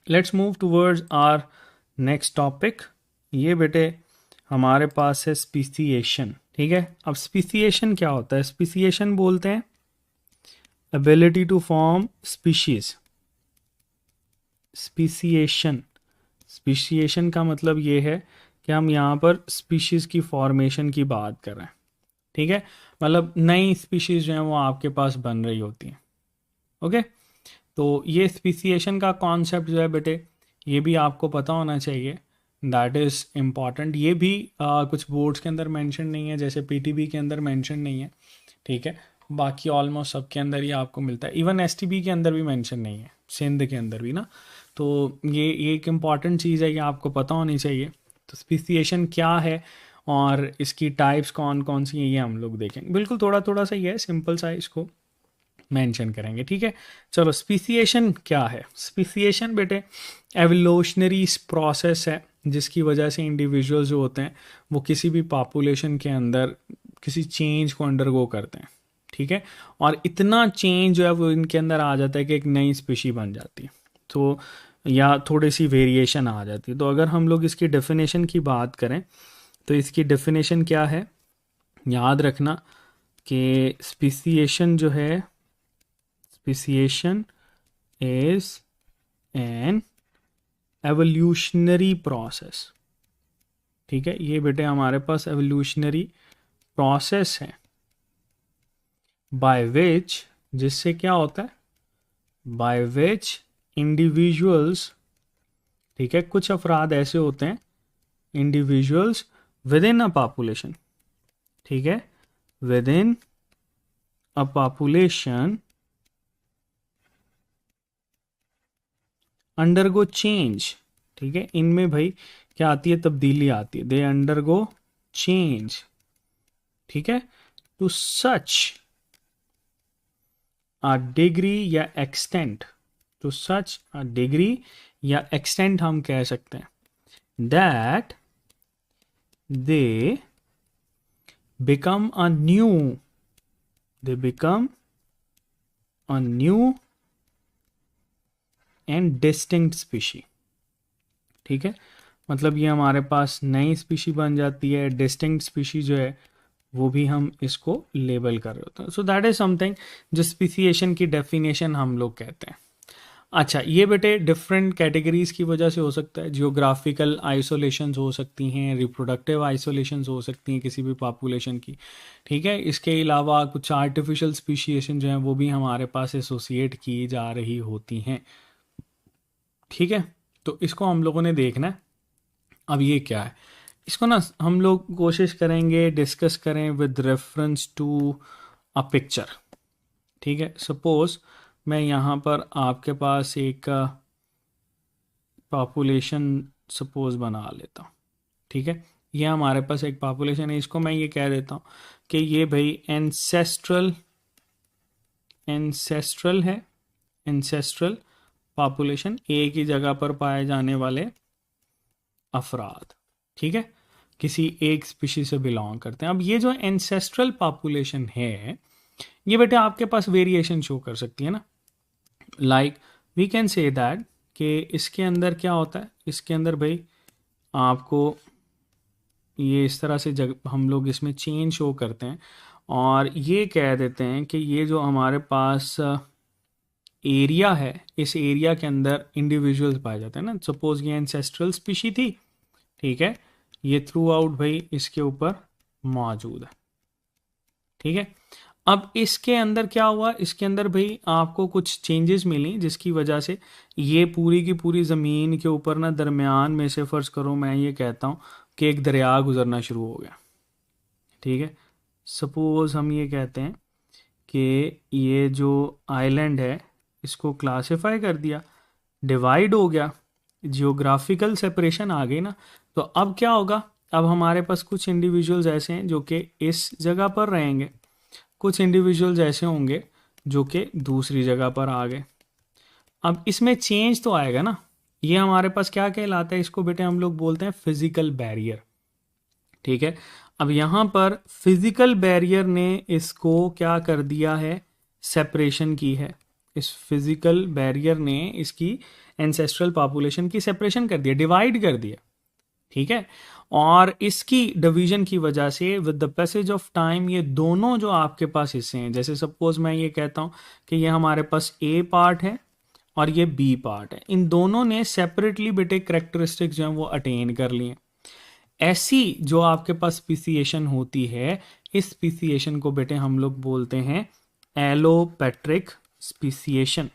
Let's move towards our next topic. ये बेटे हमारे पास है स्पीसिएशन। ठीक है, अब स्पीसिएशन क्या होता है? स्पीसिएशन बोलते हैं ability to form species. Speciation, speciation का मतलब ये है कि हम यहाँ पर स्पीशीज की फॉर्मेशन की बात कर रहे हैं। ठीक है, मतलब नई स्पीशीज जो है वो आपके पास बन रही होती हैं। ओके, तो ये स्पीसिएशन का कॉन्सेप्ट जो है बेटे, ये भी आपको पता होना चाहिए। That is important. ये भी कुछ बोर्ड्स के अंदर मेंशन नहीं है, जैसे पीटीबी के अंदर मेंशन नहीं है। ठीक है, बाकी ऑलमोस्ट सबके अंदर ही आपको मिलता है। इवन एसटीबी के अंदर भी मेंशन नहीं है, सिंध के अंदर भी ना। तो ये एक इम्पॉर्टेंट चीज़ है, ये आपको पता होनी चाहिए। तो स्पीसिएशन क्या है और इसकी टाइप्स कौन कौन सी हैं, ये हम लोग देखेंगे। बिल्कुल थोड़ा थोड़ा सा ही है, सिंपल सा इसको मेंशन करेंगे। ठीक है, चलो स्पीसिएशन क्या है? स्पीसिएशन बेटे एवोल्यूशनरी प्रोसेस है जिसकी वजह से इंडिविजुअल जो होते हैं वो किसी भी पॉपुलेशन के अंदर किसी चेंज को अंडरगो करते हैं। ठीक है, और इतना चेंज जो है वो इनके अंदर आ जाता है कि एक नई स्पीशी बन जाती है, तो या थोड़ी सी वेरिएशन आ जाती है। तो अगर हम लोग इसकी डेफिनेशन की बात करें तो इसकी डेफिनेशन क्या है? याद रखना कि स्पीसिएशन जो है, speciation is an evolutionary process। ठीक है, ये बेटे हमारे पास evolutionary process है by which, जिससे क्या होता है? by which individuals, ठीक है, कुछ अफराद ऐसे होते हैं individuals within a population, ठीक है, within a population undergo change. ठीक है, इनमें भाई क्या आती है? तब्दीली आती है। They undergo change. ठीक है, टू सच अ डिग्री या extent, to such a degree या एक्सटेंट हम कह सकते हैं that they become a new, they become a new and distinct species. ठीक है, मतलब ये हमारे पास नई स्पीशी बन जाती है। डिस्टिंक्ट स्पीशी जो है वो भी हम इसको लेबल कर रहे होते हैं। सो दैट इज समथिंग जो स्पीसिएशन की डेफिनेशन हम लोग कहते हैं। अच्छा, ये बेटे डिफरेंट कैटेगरीज की वजह से हो सकता है। जियोग्राफिकल आइसोलेशंस हो सकती हैं, रिप्रोडक्टिव आइसोलेशंस हो सकती हैं किसी भी पॉपुलेशन की। ठीक है, इसके अलावा कुछ आर्टिफिशियल स्पीशिएशन जो है वो भी हमारे पास एसोसिएट की जा रही होती हैं। ठीक है, तो इसको हम लोगों ने देखना है। अब ये क्या है, इसको ना हम लोग कोशिश करेंगे डिस्कस करें with reference to a picture. ठीक है, सपोज मैं यहाँ पर आपके पास एक पॉपुलेशन सपोज बना लेता हूँ। ठीक है, ये हमारे पास एक पॉपुलेशन है, इसको मैं ये कह देता हूँ कि ये भाई एंसेस्ट्रल, एंसेस्ट्रल है, एंसेस्ट्रल पॉपुलेशन, एक ही जगह पर पाए जाने वाले अफराद। ठीक है, किसी एक स्पीशी से बिलोंग करते हैं। अब ये जो एंसेस्ट्रल पॉपुलेशन है ये बेटे आपके पास वेरिएशन शो कर सकती है ना। Like we can say that कि इसके अंदर क्या होता है, इसके अंदर भाई आपको ये इस तरह से जग हम लोग इसमें चेंज शो करते हैं और ये कह देते हैं कि ये जो हमारे पास एरिया है, इस एरिया के अंदर इंडिविजुअल्स पाए जाते हैं ना। सपोज ये एंसेस्ट्रल स्पीशी थी, ठीक है, ये थ्रू आउट भाई इसके ऊपर मौजूद है। ठीक है, अब इसके अंदर क्या हुआ, इसके अंदर भाई आपको कुछ चेंजेस मिली जिसकी वजह से ये पूरी की पूरी ज़मीन के ऊपर ना दरमियान में से फ़र्ज़ करो मैं ये कहता हूँ कि एक दरिया गुजरना शुरू हो गया। ठीक है, सपोज़ हम ये कहते हैं कि ये जो आइलैंड है इसको क्लासिफाई कर दिया, डिवाइड हो गया, जियोग्राफिकल सेपरेशन आ गई ना। तो अब क्या होगा, अब हमारे पास कुछ इंडिविजुअल्स ऐसे हैं जो कि इस जगह पर रहेंगे, कुछ इंडिविजुअल्स ऐसे होंगे जो कि दूसरी जगह पर आ गए। अब इसमें चेंज तो आएगा ना। ये हमारे पास क्या कहलाता है, इसको बेटे हम लोग बोलते हैं फिजिकल बैरियर। ठीक है, अब यहाँ पर फिजिकल बैरियर ने इसको क्या कर दिया है, सेपरेशन की है। इस फिजिकल बैरियर ने इसकी एंसेस्ट्रल पॉपुलेशन की सेपरेशन कर दिया, डिवाइड कर दिया, ठीक है। और इसकी डिवीजन की वजह से with the passage of time ये दोनों जो आपके पास हिस्से हैं, जैसे सपोज मैं ये कहता हूं कि ये हमारे पास ए पार्ट है और ये बी पार्ट है, इन दोनों ने सेपरेटली बेटे करेक्टरिस्टिक्स जो है वो अटेन कर लिए। ऐसी जो आपके पास स्पीसिएशन होती है, इस स्पीसिएशन को बेटे हम लोग बोलते हैं एलोपेट्रिक स्पीसिएशन,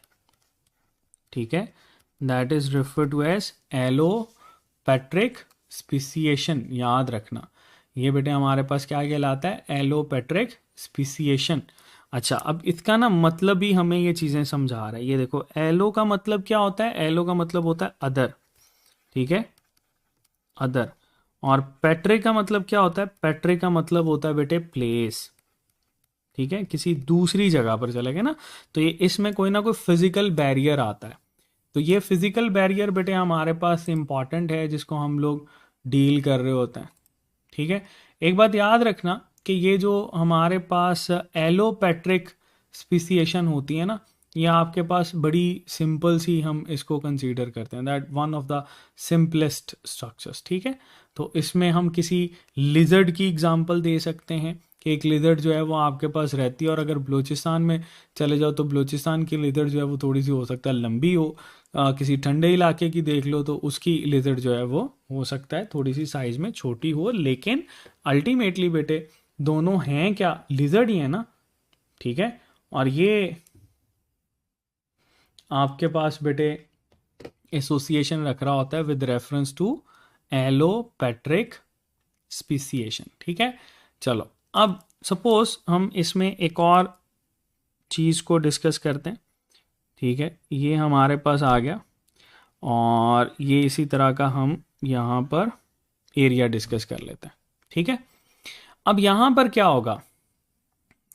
ठीक है। That is refer to as allopatric speciation, याद रखना ये बेटे हमारे पास क्या कहलाता है, एलोपेट्रिक स्पीसिएशन। अच्छा, अब इसका ना मतलब ही हमें ये चीजें समझा रहा है। ये देखो, एलो का मतलब क्या होता है, एलो का मतलब होता है अदर, ठीक है, अदर। और पेट्रिक का मतलब क्या होता है, पेट्रिक का मतलब होता है बेटे प्लेस, ठीक है, किसी दूसरी जगह पर चले गए ना, तो ये इसमें कोई ना कोई फिजिकल बैरियर आता है। तो ये फिजिकल बैरियर बेटे हमारे पास इंपॉर्टेंट है, जिसको हम लोग डील कर रहे होते हैं, ठीक है। एक बात याद रखना कि ये जो हमारे पास एलोपेट्रिक स्पीसिएशन होती है ना, ये आपके पास बड़ी सिंपल सी हम इसको कंसीडर करते हैं, that one of the simplest structures, ठीक है। तो इसमें हम किसी लिजर्ड की एग्जांपल दे सकते हैं कि एक लिजर्ड जो है वो आपके पास रहती है, और अगर बलूचिस्तान में चले जाओ तो बलूचिस्तान की लिजर्ड जो है वो थोड़ी सी हो सकता है लंबी हो, किसी ठंडे इलाके की देख लो तो उसकी लिजर्ड जो है वो हो सकता है थोड़ी सी साइज में छोटी हो, लेकिन अल्टीमेटली बेटे दोनों हैं क्या, लिजर्ड ही है ना, ठीक है। और ये आपके पास बेटे एसोसिएशन रख रहा होता है with reference to allopatric speciation, ठीक है। चलो, अब सपोज हम इसमें एक और चीज को डिस्कस करते हैं, ठीक है। ये हमारे पास आ गया, और ये इसी तरह का हम यहाँ पर एरिया डिस्कस कर लेते हैं, ठीक है। अब यहाँ पर क्या होगा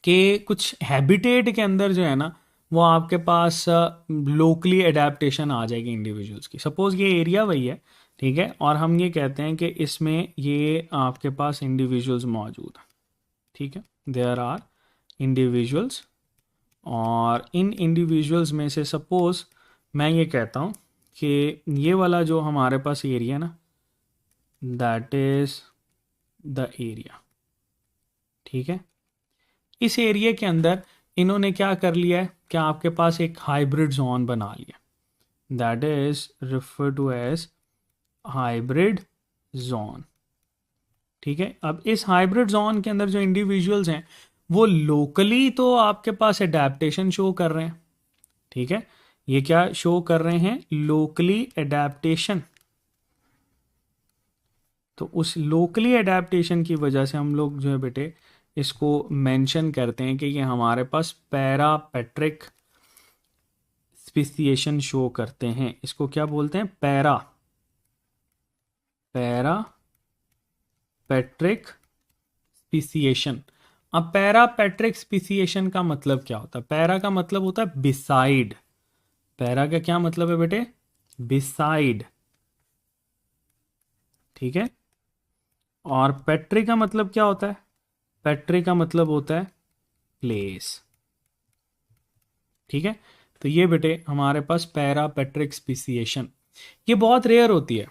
कि कुछ हैबिटेट के अंदर जो है ना, वो आपके पास लोकली एडेप्टेशन आ जाएगी इंडिविजुअल्स की। सपोज ये एरिया वही है, ठीक है, और हम ये कहते हैं कि इसमें ये आपके पास इंडिविजुअल्स मौजूद हैं, ठीक है, देयर आर इंडिविजुअल्स। और इन इंडिविजुअल्स में से सपोज मैं ये कहता हूँ कि ये वाला जो हमारे पास एरिया ना, दैट इज द एरिया, ठीक है। इस एरिया के अंदर इन्होंने क्या कर लिया है, क्या आपके पास एक हाइब्रिड जोन बना लिया, that is refer to as hybrid zone, ठीक है। अब इस हाइब्रिड जोन के अंदर जो इंडिविजुअल्स हैं वो लोकली तो आपके पास एडेप्टेशन शो कर रहे हैं, ठीक है। ये क्या शो कर रहे हैं, लोकली एडेप्टेशन। तो उस लोकली एडेप्टेशन की वजह से हम लोग जो है बेटे इसको मेंशन करते हैं कि ये हमारे पास पैरापेट्रिक स्पीसिएशन शो करते हैं। इसको क्या बोलते हैं, पैरापेट्रिक स्पीसिएशन। अब पैरापेट्रिक स्पीसिएशन का मतलब क्या होता है, पैरा का मतलब होता है बिसाइड, पैरा का क्या मतलब है बेटे, बिसाइड, ठीक है। और पेट्री का मतलब क्या होता है, पेट्री का मतलब होता है प्लेस, ठीक है। तो ये बेटे हमारे पास पैरापेट्रिक स्पीसिएशन, ये बहुत रेयर होती है,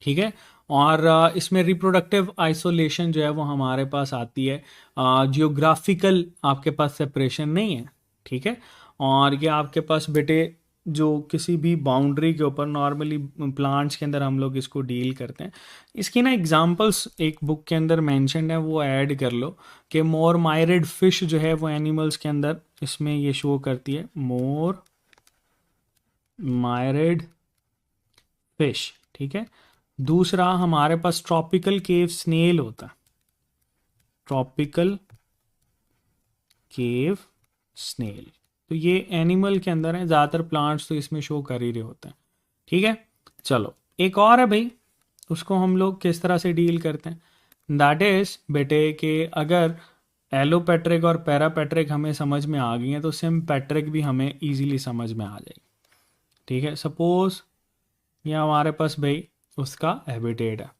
ठीक है। और इसमें रिप्रोडक्टिव आइसोलेशन जो है वो हमारे पास आती है, जियोग्राफिकल आपके पास सेपरेशन नहीं है, ठीक है। और ये आपके पास बेटे जो किसी भी बाउंड्री के ऊपर नॉर्मली प्लांट्स के अंदर हम लोग इसको डील करते हैं। इसकी ना एग्जांपल्स एक बुक के अंदर मेंशन्ड है, वो ऐड कर लो कि मोर मायरेड फिश जो है वो एनिमल्स के अंदर इसमें ये शो करती है, मोर मायरेड फिश, ठीक है। दूसरा हमारे पास ट्रॉपिकल केव स्नेल होता है, ट्रॉपिकल केव स्नेल। तो ये एनिमल के अंदर है, ज़्यादातर प्लांट्स तो इसमें शो कर ही रहे होते हैं, ठीक है। चलो, एक और है भाई, उसको हम लोग किस तरह से डील करते हैं, दैट इज बेटे कि अगर एलोपेट्रिक और पैरापेट्रिक हमें समझ में आ गई हैं तो सिम्पेट्रिक भी हमें इजीली समझ में आ जाएगी, ठीक है। सपोज ये हमारे पास भाई उसका हैबिटेट है,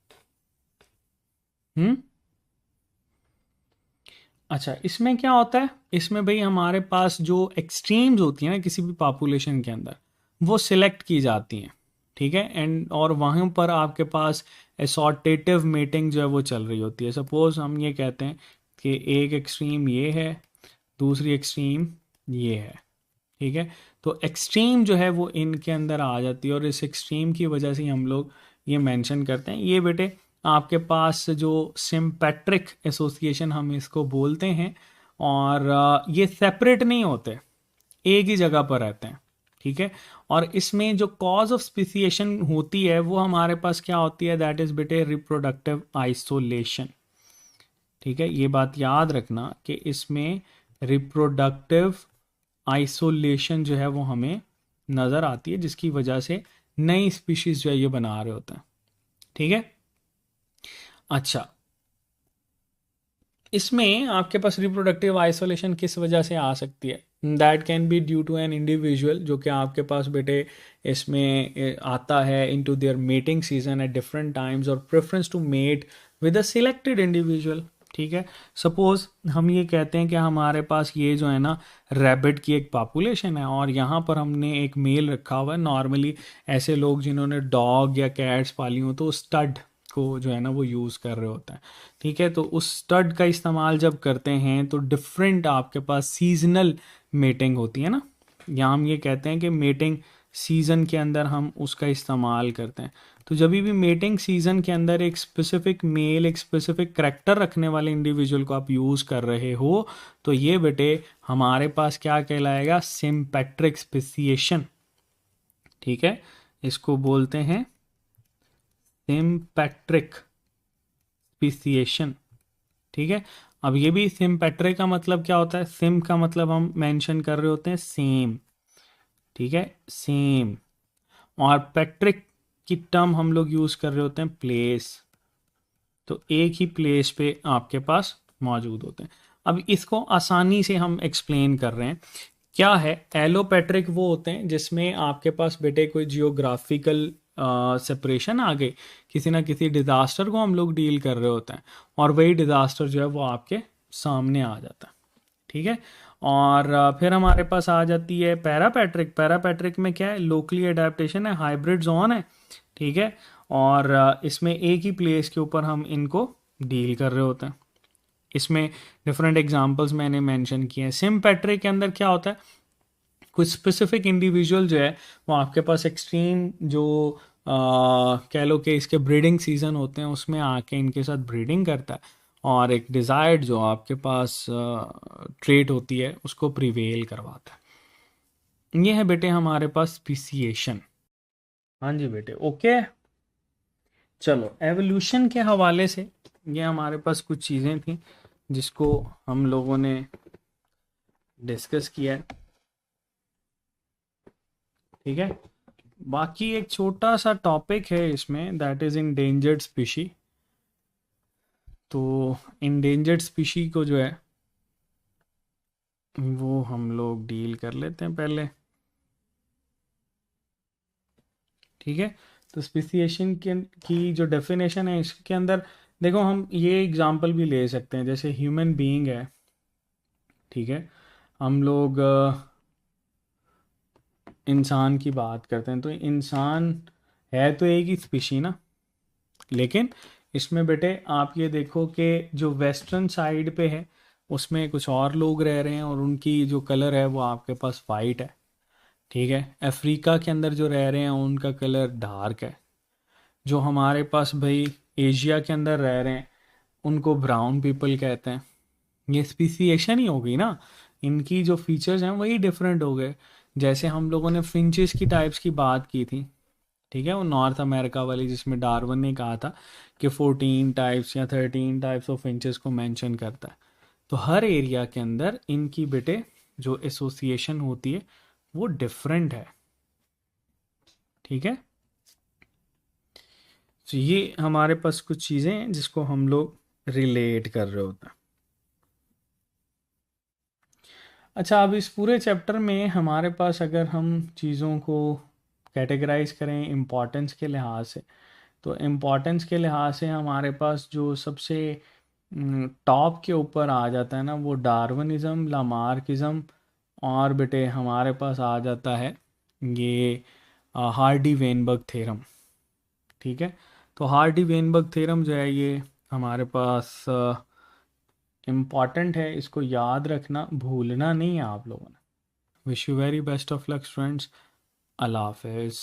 अच्छा, इसमें क्या होता है, इसमें भाई हमारे पास जो एक्सट्रीम्स होती हैं ना किसी भी पॉपुलेशन के अंदर, वो सिलेक्ट की जाती हैं, ठीक है, एंड और वहाँ पर आपके पास एसॉर्टेटिव मेटिंग जो है वो चल रही होती है। सपोज हम ये कहते हैं कि एक एक्सट्रीम ये है, दूसरी एक्सट्रीम ये है, ठीक है, तो एक्सट्रीम जो है वो इनके अंदर आ जाती है और इस एक्सट्रीम की वजह से ही हम लोग ये मेंशन करते हैं। ये बेटे आपके पास जो सिम्पेट्रिक एसोसिएशन हम इसको बोलते हैं, और ये सेपरेट नहीं होते, एक ही जगह पर रहते हैं, ठीक है। और इसमें जो कॉज ऑफ स्पीसिएशन होती है वो हमारे पास क्या होती है, दैट इज बेटे रिप्रोडक्टिव आइसोलेशन, ठीक है। ये बात याद रखना कि इसमें रिप्रोडक्टिव आइसोलेशन जो है वो हमें नज़र आती है, जिसकी वजह से नई स्पीशीज जो है ये बना रहे होते हैं, ठीक है। अच्छा, इसमें आपके पास रिप्रोडक्टिव आइसोलेशन किस वजह से आ सकती है, that can be due to an individual, जो कि आपके पास बेटे इसमें आता है into their mating season at different times और preference to mate with a selected individual, ठीक है। सपोज हम ये कहते हैं कि हमारे पास ये जो है ना रैबिट की एक पॉपुलेशन है और यहाँ पर हमने एक मेल रखा हुआ है। नॉर्मली ऐसे लोग जिन्होंने डॉग या कैट्स पाली हो तो स्टड को जो है ना वो यूज़ कर रहे होते हैं, ठीक है। तो उस स्टड का इस्तेमाल जब करते हैं तो डिफरेंट आपके पास सीजनल मेटिंग होती है ना, यहाँ हम ये कहते हैं कि मेटिंग सीज़न के अंदर हम उसका इस्तेमाल करते हैं। तो जब भी मेटिंग सीज़न के अंदर एक स्पेसिफिक मेल, एक स्पेसिफिक करेक्टर रखने वाले इंडिविजुअल को आप यूज़ कर रहे हो, तो ये बेटे हमारे पास क्या कहलाएगा, सिम्पेट्रिक स्पेसिएशन, ठीक है। इसको बोलते हैं सिम्पेट्रिक स्पेसिएशन, ठीक है। अब ये भी सिम्पेट्रिक का मतलब क्या होता है, सिम का मतलब हम मेंशन कर रहे होते हैं सेम, ठीक है, सेम, और पैट्रिक की टर्म हम लोग यूज़ कर रहे होते हैं प्लेस, तो एक ही प्लेस पे आपके पास मौजूद होते हैं। अब इसको आसानी से हम एक्सप्लेन कर रहे हैं, क्या है एलोपैट्रिक, वो होते हैं जिसमें आपके पास बेटे कोई जियोग्राफिकल सेपरेशन आ गई, किसी ना किसी डिज़ास्टर को हम लोग डील कर रहे होते हैं और वही डिज़ास्टर जो है वो आपके सामने आ जाता है, ठीक है। और फिर हमारे पास आ जाती है पैरापैट्रिक। पैरापैट्रिक में क्या है, लोकली अडेप्टेशन है, हाइब्रिड जोन है, ठीक है। और इसमें एक ही प्लेस के ऊपर हम इनको डील कर रहे होते हैं। इसमें डिफरेंट एग्जांपल्स मैंने मेंशन किए हैं। सिम्पेट्रिक के अंदर क्या होता है, कुछ स्पेसिफिक इंडिविजुअल जो है वो आपके पास एक्सट्रीम जो कह लो कि इसके ब्रीडिंग सीजन होते हैं उसमें आके इनके साथ ब्रीडिंग करता है और एक डिज़ायर्ड जो आपके पास ट्रेट होती है उसको प्रिवेल करवाता है। ये है बेटे हमारे पास स्पीसिएशन। हाँ जी बेटे, ओके। चलो, एवोल्यूशन के हवाले से ये हमारे पास कुछ चीज़ें थी जिसको हम लोगों ने डिस्कस किया है, ठीक है। बाकी एक छोटा सा टॉपिक है इसमें, दैट इज इंडेंजर्ड स्पीशी। तो इंडेंजर्ड स्पीशी को जो है वो हम लोग डील कर लेते हैं पहले, ठीक है। तो स्पीसिएशन की जो डेफिनेशन है इसके अंदर देखो, हम ये एग्जांपल भी ले सकते हैं, जैसे ह्यूमन बीइंग है, ठीक है। हम लोग इंसान की बात करते हैं तो इंसान है तो एक ही स्पीशी ना, लेकिन इसमें बेटे आप ये देखो कि जो वेस्टर्न साइड पे है उसमें कुछ और लोग रह रहे हैं और उनकी जो कलर है वो आपके पास वाइट है, ठीक है। अफ्रीका के अंदर जो रह रहे हैं उनका कलर डार्क है। जो हमारे पास भाई एशिया के अंदर रह रहे हैं उनको ब्राउन पीपल कहते हैं। ये स्पीसिएशन ही हो गई ना, इनकी जो फीचर्स हैं वही डिफरेंट हो गए। जैसे हम लोगों ने फिंचेस की टाइप्स की बात की थी, ठीक है, वो नॉर्थ अमेरिका वाली जिसमें डार्विन ने कहा था कि 14 टाइप्स या 13 टाइप्स ऑफ इंचेस को मेंशन करता है। तो हर एरिया के अंदर इनकी बेटे जो एसोसिएशन होती है वो डिफरेंट है, ठीक है। तो ये हमारे पास कुछ चीज़ें हैं जिसको हम लोग रिलेट कर रहे होते हैं। अच्छा, अब इस पूरे चैप्टर में हमारे पास अगर हम चीज़ों को कैटेगराइज करें इम्पोर्टेंस के लिहाज से, तो इम्पोर्टेंस के लिहाज से हमारे पास जो सबसे टॉप के ऊपर आ जाता है ना वो डार्विनिज्म, लामार्किज्म, और बेटे हमारे पास आ जाता है ये हार्डी वेनबर्ग थ्योरम। ठीक है, तो हार्डी वेनबर्ग थ्योरम जो है ये हमारे पास इम्पॉर्टेंट है, इसको याद रखना, भूलना नहीं है आप लोगों ने। Wish you very best of luck students. अल्लाह हाफिज़।